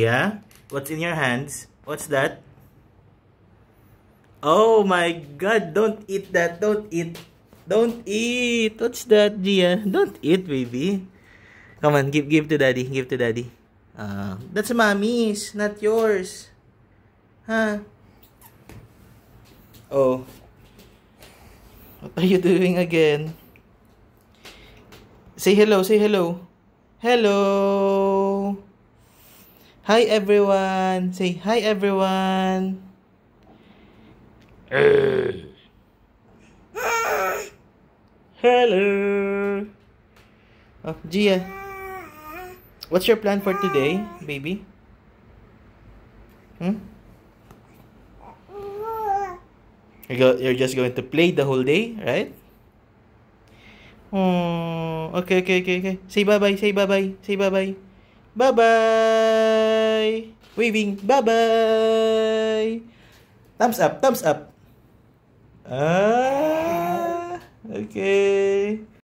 Yeah? What's in your hands? What's that? Oh my god, don't eat that. Don't eat. Don't eat. What's that, Gia? Don't eat, baby. Come on, give to daddy. Give to daddy. That's mommy's, not yours. Huh? Oh. What are you doing again? Say hello, say hello. Hello. Hi everyone. Say hi everyone. Hello. Oh, Gia. What's your plan for today, baby? Hmm? You're just going to play the whole day, right? Oh, okay. Say bye-bye, say bye-bye, say bye-bye. Bye-bye. Waving, bye-bye. Thumbs up, thumbs up. Okay.